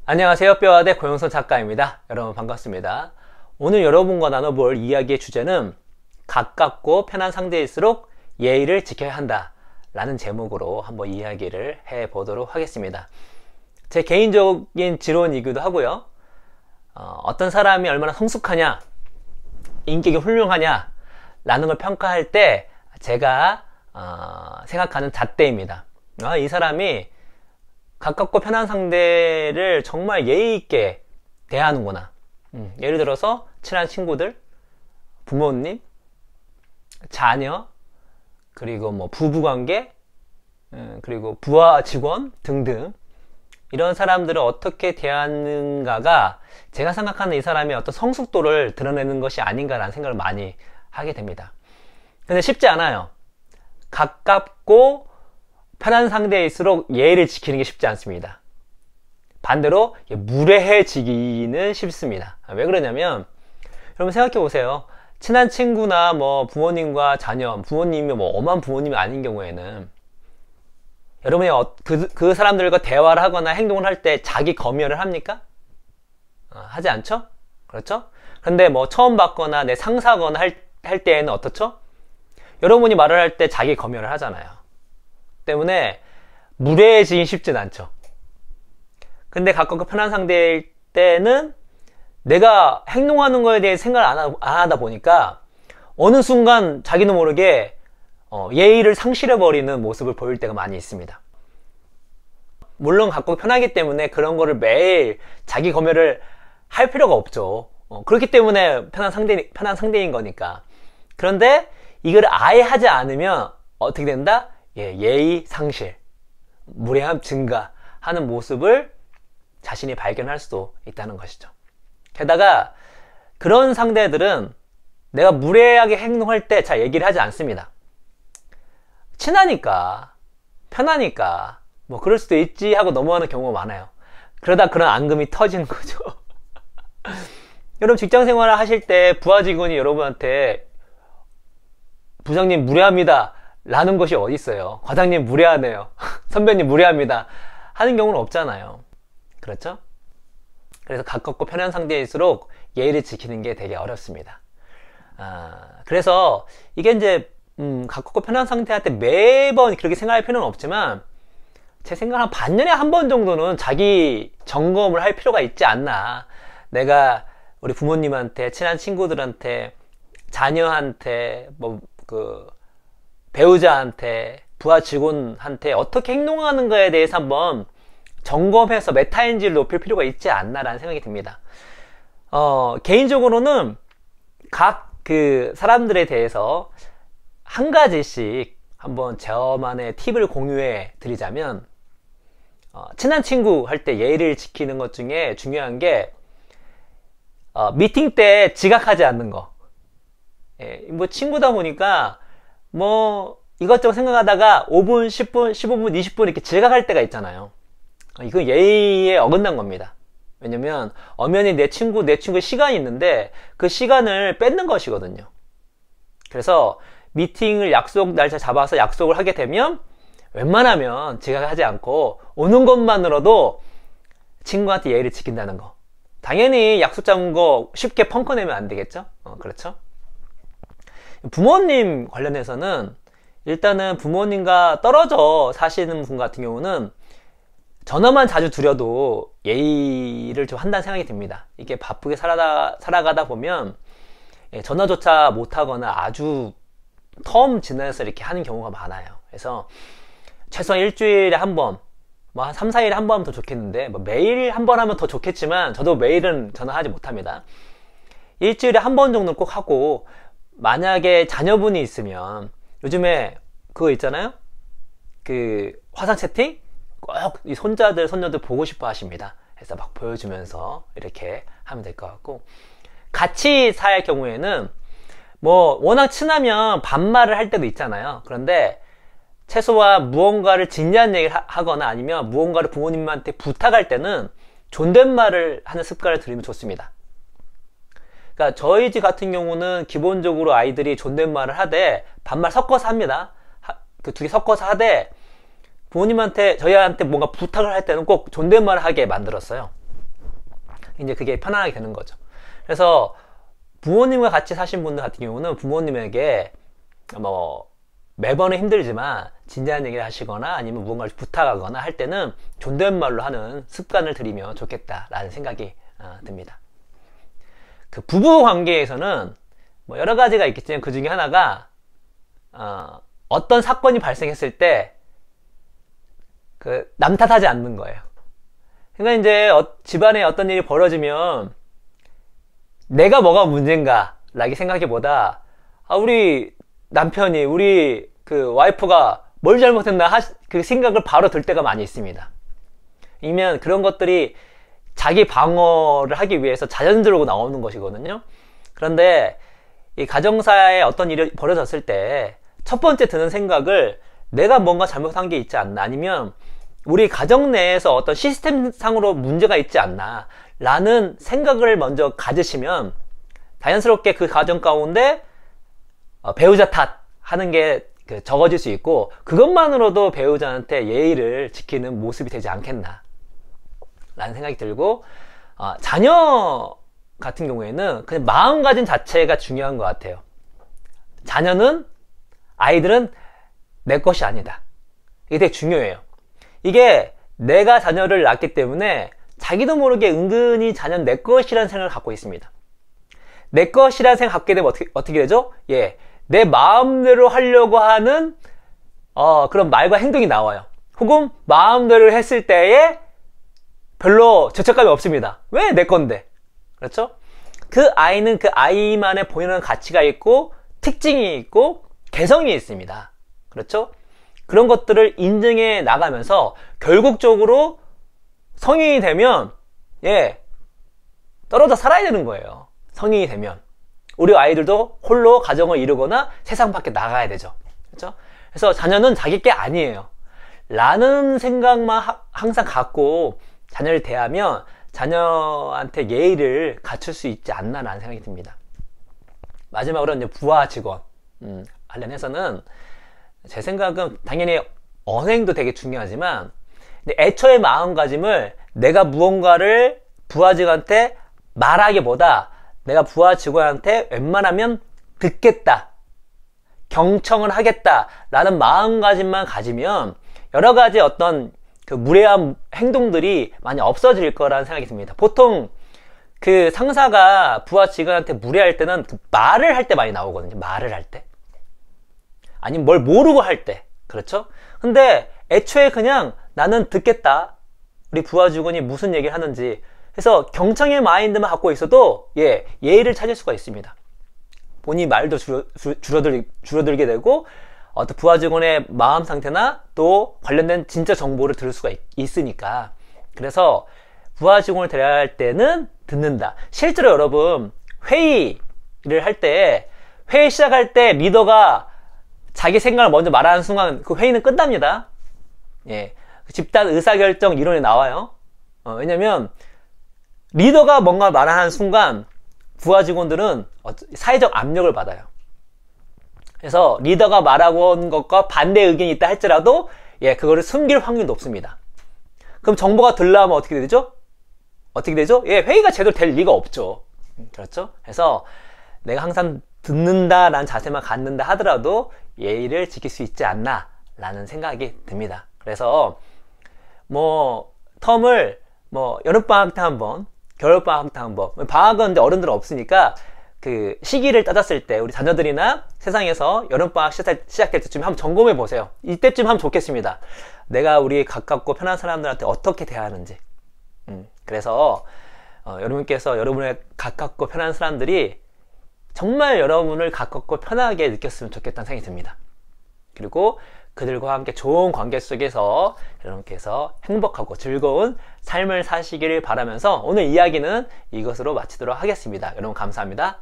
안녕하세요. 뼈아대 고영선 작가입니다. 여러분 반갑습니다. 오늘 여러분과 나눠볼 이야기의 주제는 가깝고 편한 상대일수록 예의를 지켜야 한다 라는 제목으로 한번 이야기를 해보도록 하겠습니다. 제 개인적인 지론이기도 하고요. 어떤 사람이 얼마나 성숙하냐, 인격이 훌륭하냐 라는 걸 평가할 때 제가 생각하는 잣대입니다. 이 사람이 가깝고 편한 상대를 정말 예의 있게 대하는구나. 예를 들어서 친한 친구들, 부모님, 자녀, 그리고 뭐 부부관계, 그리고 부하 직원 등등 이런 사람들을 어떻게 대하는가가 제가 생각하는 이 사람의 어떤 성숙도를 드러내는 것이 아닌가라는 생각을 많이 하게 됩니다. 근데 쉽지 않아요. 가깝고 편한 상대일수록 예의를 지키는 게 쉽지 않습니다. 반대로 무례해지기는 쉽습니다. 왜 그러냐면 여러분 생각해 보세요. 친한 친구나 뭐 부모님과 자녀, 부모님이 뭐 엄한 부모님이 아닌 경우에는 여러분이 그 사람들과 대화를 하거나 행동을 할 때 자기 검열을 합니까? 하지 않죠? 그렇죠? 근데 뭐 처음 봤거나 내 상사거나 할 때에는 어떻죠? 여러분이 말을 할 때 자기 검열을 하잖아요. 때문에 무례해지기 쉽진 않죠. 근데 가깝고 편한 상대일 때는 내가 행동하는 거에 대해 생각을 안 하다 보니까 어느 순간 자기도 모르게 예의를 상실해버리는 모습을 보일 때가 많이 있습니다. 물론 가깝고 편하기 때문에 그런 거를 매일 자기 검열을 할 필요가 없죠. 그렇기 때문에 편한 상대인 거니까. 그런데 이걸 아예 하지 않으면 어떻게 된다? 예의 상실, 무례함 증가하는 모습을 자신이 발견할 수도 있다는 것이죠. 게다가 그런 상대들은 내가 무례하게 행동할 때 잘 얘기를 하지 않습니다. 친하니까, 편하니까 뭐 그럴 수도 있지 하고 넘어가는 경우가 많아요. 그러다 그런 앙금이 터지는 거죠. 여러분 직장 생활을 하실 때 부하 직원이 여러분한테 부장님 무례합니다 라는 것이 어디 있어요. 과장님 무례하네요. 선배님 무례합니다 하는 경우는 없잖아요. 그렇죠? 그래서 가깝고 편한 상대일수록 예의를 지키는 게 되게 어렵습니다. 그래서 이게 이제 가깝고 편한 상대한테 매번 그렇게 생각할 필요는 없지만 제 생각은 한 반년에 한 번 정도는 자기 점검을 할 필요가 있지 않나. 내가 우리 부모님한테, 친한 친구들한테, 자녀한테, 배우자한테, 부하 직원한테 어떻게 행동하는 거에 대해서 한번 점검해서 메타인지를 높일 필요가 있지 않나라는 생각이 듭니다. 개인적으로는 각 그 사람들에 대해서 한 가지씩 한번 저만의 팁을 공유해 드리자면, 친한 친구 할 때 예의를 지키는 것 중에 중요한 게, 미팅 때 지각하지 않는 거. 뭐 친구다 보니까 뭐 이것저것 생각하다가 5분, 10분, 15분, 20분 이렇게 지각할 때가 있잖아요. 이건 예의에 어긋난 겁니다. 왜냐면 엄연히 내 친구의 시간이 있는데 그 시간을 뺏는 것이거든요. 그래서 미팅을 날짜 잡아서 약속을 하게 되면 웬만하면 지각하지 않고 오는 것만으로도 친구한테 예의를 지킨다는 거. 당연히 약속 잡은 거 쉽게 펑크 내면 안 되겠죠? 그렇죠? 부모님 관련해서는 일단은 부모님과 떨어져 사시는 분 같은 경우는 전화만 자주 드려도 예의를 좀 한다는 생각이 듭니다. 이게 바쁘게 살아가다 보면 전화조차 못하거나 아주 텀 지나서 이렇게 하는 경우가 많아요. 그래서 최소한 일주일에 한 번, 뭐 한 3, 4일에 한 번 하면 더 좋겠는데, 뭐 매일 한 번 하면 더 좋겠지만 저도 매일은 전화하지 못합니다. 일주일에 한 번 정도는 꼭 하고, 만약에 자녀분이 있으면 요즘에 그거 있잖아요? 그 화상 채팅? 꼭 이 손자들, 손녀들 보고 싶어 하십니다. 그래서 막 보여주면서 이렇게 하면 될 것 같고, 같이 살 경우에는 뭐 워낙 친하면 반말을 할 때도 있잖아요. 그런데 최소한 무언가를 진지한 얘기를 하거나 아니면 무언가를 부모님한테 부탁할 때는 존댓말을 하는 습관을 들이면 좋습니다. 그러니까 저희 집 같은 경우는 기본적으로 아이들이 존댓말을 하되 반말 섞어서 합니다. 그 두 개 섞어서 하되, 부모님한테, 저희한테 뭔가 부탁을 할 때는 꼭 존댓말을 하게 만들었어요. 이제 그게 편안하게 되는 거죠. 그래서 부모님과 같이 사신 분들 같은 경우는 부모님에게 뭐 매번은 힘들지만 진지한 얘기를 하시거나 아니면 무언가를 부탁하거나 할 때는 존댓말로 하는 습관을 들이면 좋겠다라는 생각이 듭니다. 그 부부 관계에서는 뭐 여러 가지가 있겠지만 그 중에 하나가 어떤 사건이 발생했을 때 그 남 탓하지 않는 거예요. 그러니까 이제 집안에 어떤 일이 벌어지면 내가 뭐가 문제인가 라고 생각하기보다 우리 남편이 우리 그 와이프가 뭘 잘못했나 그 생각을 바로 들 때가 많이 있습니다. 이면 그런 것들이 자기 방어를 하기 위해서 자연스럽게 나오는 것이거든요. 그런데 이 가정사에 어떤 일이 벌어졌을 때 첫 번째 드는 생각을 내가 뭔가 잘못한 게 있지 않나, 아니면 우리 가정 내에서 어떤 시스템상으로 문제가 있지 않나 라는 생각을 먼저 가지시면 자연스럽게 그 가정 가운데 배우자 탓하는 게 적어질 수 있고, 그것만으로도 배우자한테 예의를 지키는 모습이 되지 않겠나 라는 생각이 들고, 자녀 같은 경우에는 그냥 마음가짐 자체가 중요한 것 같아요. 아이들은 내 것이 아니다. 이게 되게 중요해요. 이게 내가 자녀를 낳기 때문에 자기도 모르게 은근히 자녀는 내 것이라는 생각을 갖고 있습니다. 내 것이라는 생각을 갖게 되면 어떻게 되죠? 내 마음대로 하려고 하는 그런 말과 행동이 나와요. 혹은 마음대로 했을 때에 별로 죄책감이 없습니다. 왜 내 건데? 그렇죠? 그 아이는 그 아이만의 본연의 가치가 있고 특징이 있고 개성이 있습니다. 그렇죠? 그런 것들을 인정해 나가면서 결국적으로 성인이 되면 떨어져 살아야 되는 거예요. 성인이 되면 우리 아이들도 홀로 가정을 이루거나 세상 밖에 나가야 되죠. 그렇죠? 그래서 자녀는 자기 게 아니에요 라는 생각만 항상 갖고 자녀를 대하면 자녀한테 예의를 갖출 수 있지 않나 라는 생각이 듭니다. 마지막으로 이제 부하 직원 관련해서는 제 생각은 당연히 언행도 되게 중요하지만, 애초의 마음가짐을 내가 무언가를 부하 직원한테 말하기보다 내가 부하 직원한테 웬만하면 듣겠다, 경청을 하겠다 라는 마음가짐만 가지면 여러 가지 어떤 그 무례한 행동들이 많이 없어질 거라는 생각이 듭니다. 보통 그 상사가 부하 직원한테 무례할 때는 그 말을 할 때 많이 나오거든요. 말을 할 때. 아니면 뭘 모르고 할 때. 그렇죠? 근데 애초에 그냥 나는 듣겠다. 우리 부하 직원이 무슨 얘기를 하는지. 해서 경청의 마인드만 갖고 있어도 예의를 찾을 수가 있습니다. 본인 말도 줄어들게 되고 어떤 부하 직원의 마음 상태나 또 관련된 진짜 정보를 들을 수가 있으니까. 그래서 부하 직원을 대할 때는 듣는다. 실제로 여러분 회의를 할 때, 회의 시작할 때 리더가 자기 생각을 먼저 말하는 순간 그 회의는 끝납니다. 집단 의사결정 이론이 나와요. 왜냐면 리더가 뭔가 말하는 순간 부하 직원들은 사회적 압력을 받아요. 그래서 리더가 말하고 온 것과 반대 의견이 있다 할지라도 그거를 숨길 확률이 높습니다. 그럼 정보가 들라면 어떻게 되죠? 회의가 제대로 될 리가 없죠. 그렇죠? 그래서 내가 항상 듣는다라는 자세만 갖는다 하더라도 예의를 지킬 수 있지 않나 라는 생각이 듭니다. 그래서 텀을 여름방학 때 한번, 겨울방학 때 한번, 방학은 근데 어른들은 없으니까 그 시기를 따졌을 때 우리 자녀들이나 세상에서 여름방학 시작될 때쯤 한번 점검해 보세요. 이때쯤 하면 좋겠습니다. 내가 우리 가깝고 편한 사람들한테 어떻게 대하는지. 그래서 여러분께서 여러분의 가깝고 편한 사람들이 정말 여러분을 가깝고 편하게 느꼈으면 좋겠다는 생각이 듭니다. 그리고 그들과 함께 좋은 관계 속에서 여러분께서 행복하고 즐거운 삶을 사시기를 바라면서 오늘 이야기는 이것으로 마치도록 하겠습니다. 여러분 감사합니다.